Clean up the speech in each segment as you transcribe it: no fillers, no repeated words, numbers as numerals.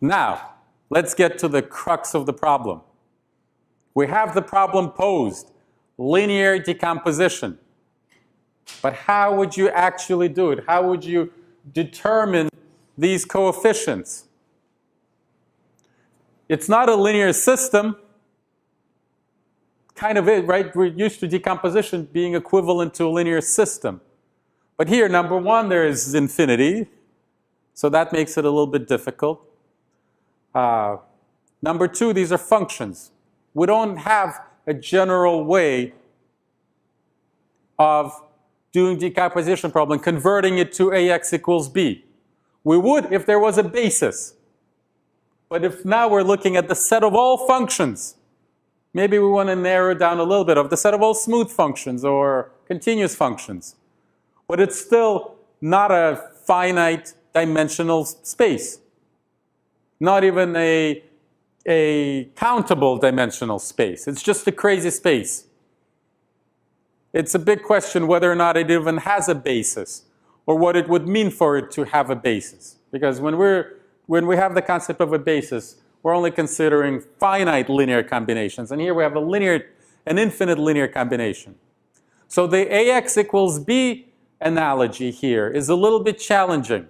Now, let's get to the crux of the problem. We have the problem posed, linear decomposition. But how would you actually do it? How would you determine these coefficients? It's not a linear system. Kind of it, right? We're used to decomposition being equivalent to a linear system. But here, number one, there is infinity. So that makes it a little bit difficult. Number two, these are functions. We don't have a general way of doing decomposition problem, converting it to ax equals b. We would if there was a basis. But if now we're looking at the set of all functions, maybe we want to narrow down a little bit of the set of all smooth functions or continuous functions. But it's still not a finite dimensional space. Not even a countable dimensional space. It's just a crazy space. It's a big question whether or not it even has a basis, or what it would mean for it to have a basis. Because when we have the concept of a basis, we're only considering finite linear combinations. And here we have an infinite linear combination. So the ax equals b analogy here is a little bit challenging.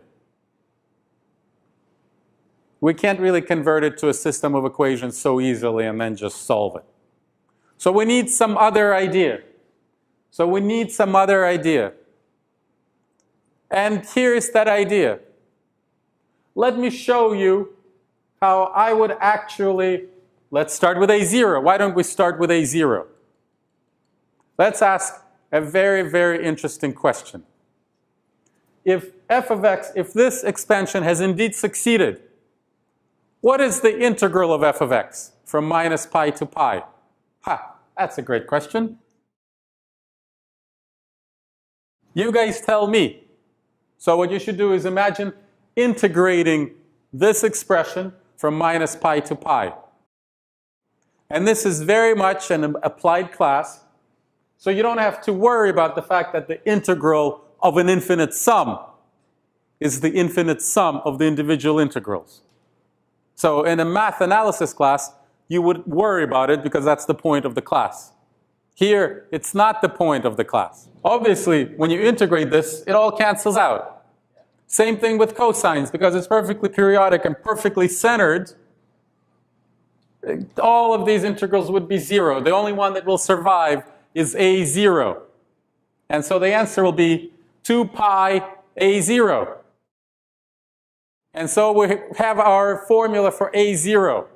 We can't really convert it to a system of equations so easily and then just solve it. So we need some other idea. And here is that idea. Let me show you how I would actually, let's start with a0. Why don't we start with a0? Let's ask a very, very interesting question. If f of x, if this expansion has indeed succeeded, what is the integral of f of x from minus pi to pi? That's a great question. You guys tell me. So what you should do is imagine integrating this expression from minus pi to pi. And this is very much an applied class. So you don't have to worry about the fact that the integral of an infinite sum is the infinite sum of the individual integrals. So in a math analysis class, you would worry about it because that's the point of the class. Here, it's not the point of the class. Obviously, when you integrate this, it all cancels out. Same thing with cosines, because it's perfectly periodic and perfectly centered. All of these integrals would be zero. The only one that will survive is a0. And so the answer will be 2 pi a0. And so we have our formula for a0.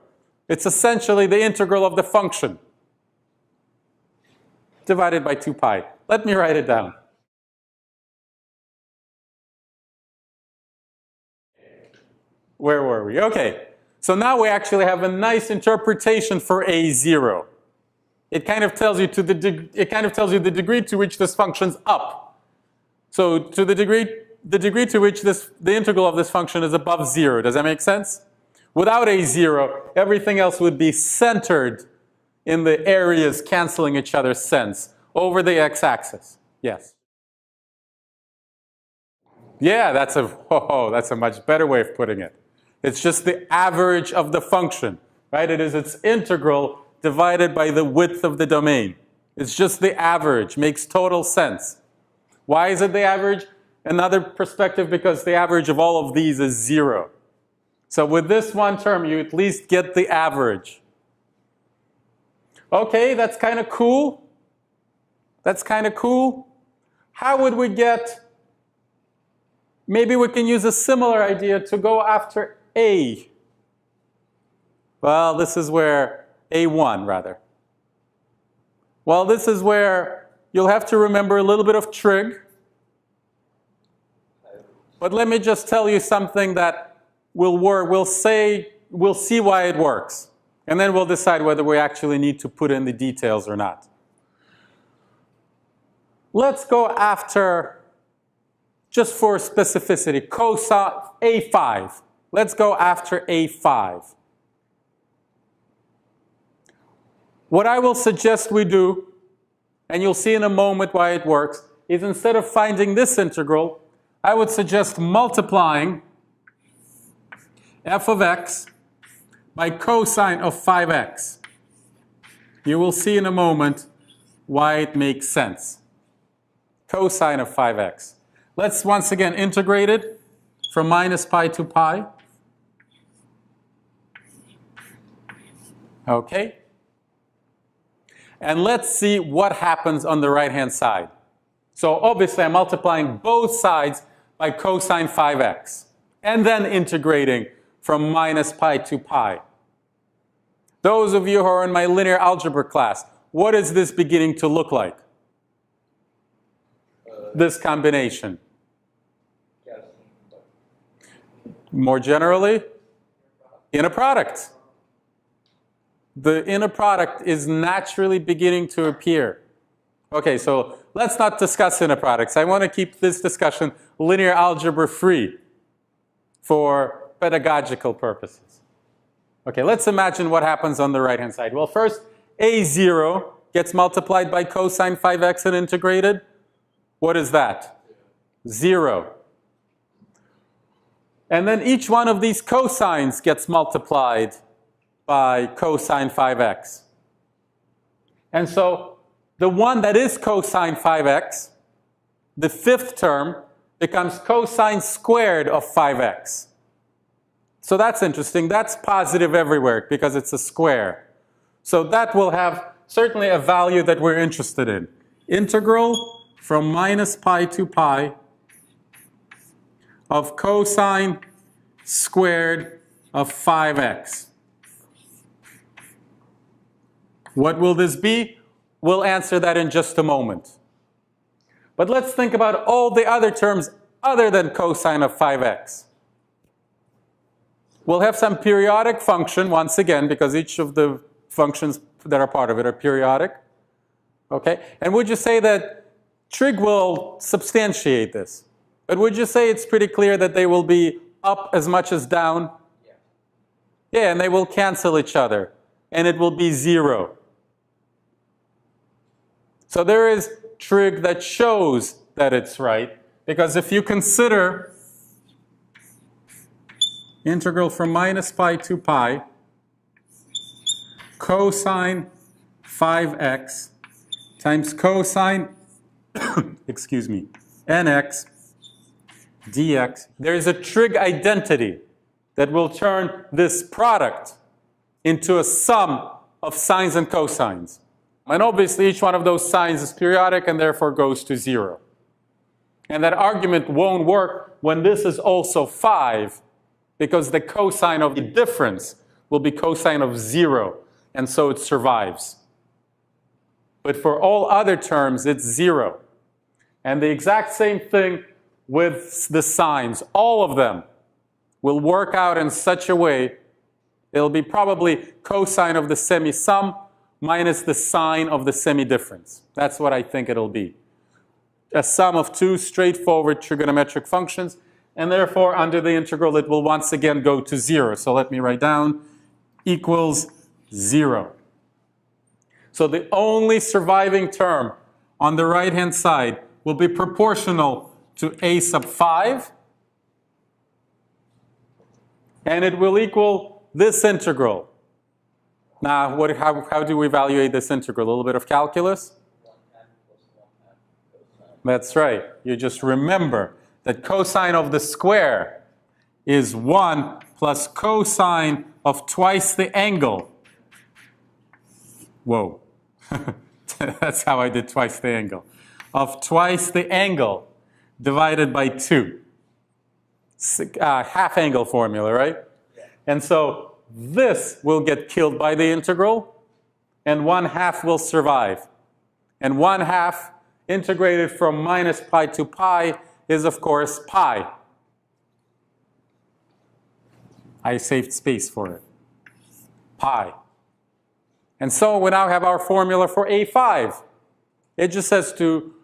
It's essentially the integral of the function divided by 2 pi. Let me write it down. Where were we? Okay. So now we actually have a nice interpretation for a0. It kind of tells you the degree to which this function's up. So to the degree to which the integral of this function is above 0. Does that make sense? Without a0, everything else would be centered in the areas canceling each other's sense over the x-axis. Yes? Yeah, that's a much better way of putting it. It's just the average of the function, right? It is its integral divided by the width of the domain. It's just the average. Makes total sense. Why is it the average? Another perspective, because the average of all of these is 0. So with this one term, you at least get the average. Okay, that's kind of cool. That's kind of cool. How would we get, maybe we can use a similar idea to go after a. Well, this is where, a1 rather. Well, this is where you'll have to remember a little bit of trig. But let me just tell you something that will work. We'll see why it works. And then we'll decide whether we actually need to put in the details or not. Let's go after, just for specificity, cosine a5. Let's go after a5. What I will suggest we do, and you'll see in a moment why it works, is instead of finding this integral, I would suggest multiplying f of x by cosine of 5x. You will see in a moment why it makes sense. Cosine of 5x. Let's once again integrate it from minus pi to pi. Okay? And let's see what happens on the right-hand side. So obviously I'm multiplying both sides by cosine 5x and then integrating from minus pi to pi. Those of you who are in my linear algebra class, what is this beginning to look like? This combination. More generally, inner product. The inner product is naturally beginning to appear. Okay, so let's not discuss inner products. I want to keep this discussion linear algebra free for pedagogical purposes. Okay, let's imagine what happens on the right-hand side. Well, first, a0 gets multiplied by cosine 5x and integrated. What is that? 0. And then each one of these cosines gets multiplied by cosine 5x. And so the one that is cosine 5x, the fifth term, becomes cosine squared of 5x. So that's interesting. That's positive everywhere because it's a square. So that will have certainly a value that we're interested in. Integral from minus pi to pi of cosine squared of 5x. What will this be? We'll answer that in just a moment. But let's think about all the other terms other than cosine of 5x. We'll have some periodic function once again because each of the functions that are part of it are periodic. Okay? And would you say that trig will substantiate this? But would you say it's pretty clear that they will be up as much as down? Yeah, and they will cancel each other. And it will be 0. So there is trig that shows that it's right. Because if you consider integral from minus pi to pi cosine 5x times cosine, excuse me, nx dx, there is a trig identity that will turn this product into a sum of sines and cosines. And obviously each one of those signs is periodic and therefore goes to 0. And that argument won't work when this is also 5 because the cosine of the difference will be cosine of 0 and so it survives. But for all other terms it's 0. And the exact same thing with the signs. All of them will work out in such a way it'll be probably cosine of the semi-sum minus the sine of the semi-difference. That's what I think it'll be. A sum of two straightforward trigonometric functions, and therefore under the integral it will once again go to 0. So let me write down equals 0. So the only surviving term on the right-hand side will be proportional to a sub 5, and it will equal this integral. Now, how do we evaluate this integral? A little bit of calculus? That's right. You just remember that cosine of the square is 1 plus cosine of twice the angle. Whoa. That's how I did twice the angle. Of twice the angle divided by 2. Half angle formula, right? And so this will get killed by the integral, and 1/2 will survive. And 1/2 integrated from minus pi to pi is, of course, pi. I saved space for it. Pi. And so we now have our formula for a5. It just says to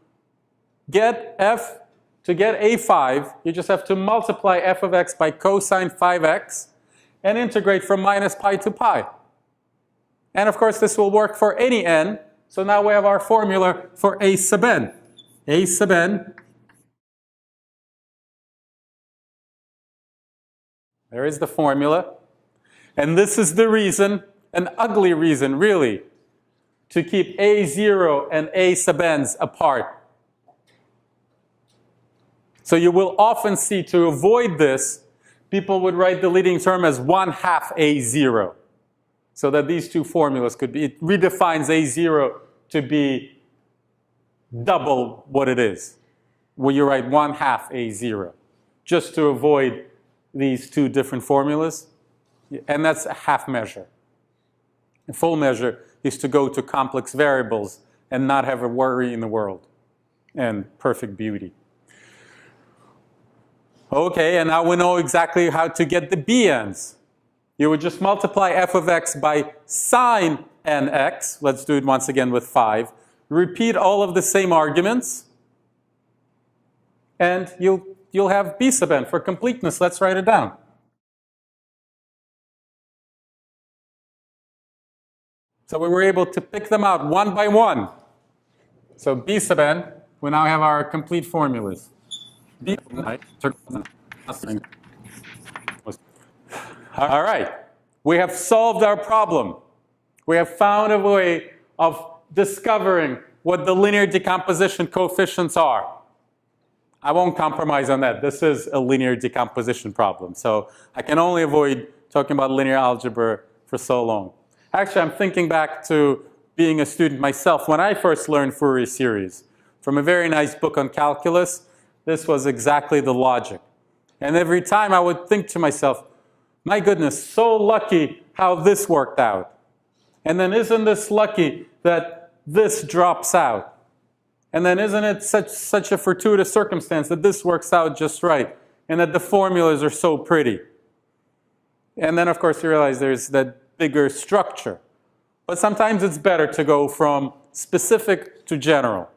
get a5, you just have to multiply f of x by cosine 5x and integrate from minus pi to pi. And of course this will work for any n. So now we have our formula for a sub n. A sub n, There is the formula. And this is the reason, an ugly reason, really, to keep A0 and A sub n's apart. So you will often see, to avoid this, people would write the leading term as 1/2 A0. So that these two formulas could be, it redefines A0 to be double what it is, where you write 1/2 A0, just to avoid these two different formulas. And that's a half measure. A full measure is to go to complex variables and not have a worry in the world, and perfect beauty. Okay, and now we know exactly how to get the bn's. You would just multiply f of x by sine nx. Let's do it once again with 5. Repeat all of the same arguments, and you'll have b sub n. For completeness, let's write it down. So we were able to pick them out one by one. So b sub n, we now have our complete formulas. All right, we have solved our problem. We have found a way of discovering what the linear decomposition coefficients are. I won't compromise on that. This is a linear decomposition problem. So I can only avoid talking about linear algebra for so long. Actually, I'm thinking back to being a student myself when I first learned Fourier series. From a very nice book on calculus, this was exactly the logic. And every time I would think to myself, my goodness, so lucky how this worked out. And then isn't this lucky that this drops out? And then isn't it such a fortuitous circumstance that this works out just right, and that the formulas are so pretty? And then, of course, you realize there's that bigger structure. But sometimes it's better to go from specific to general.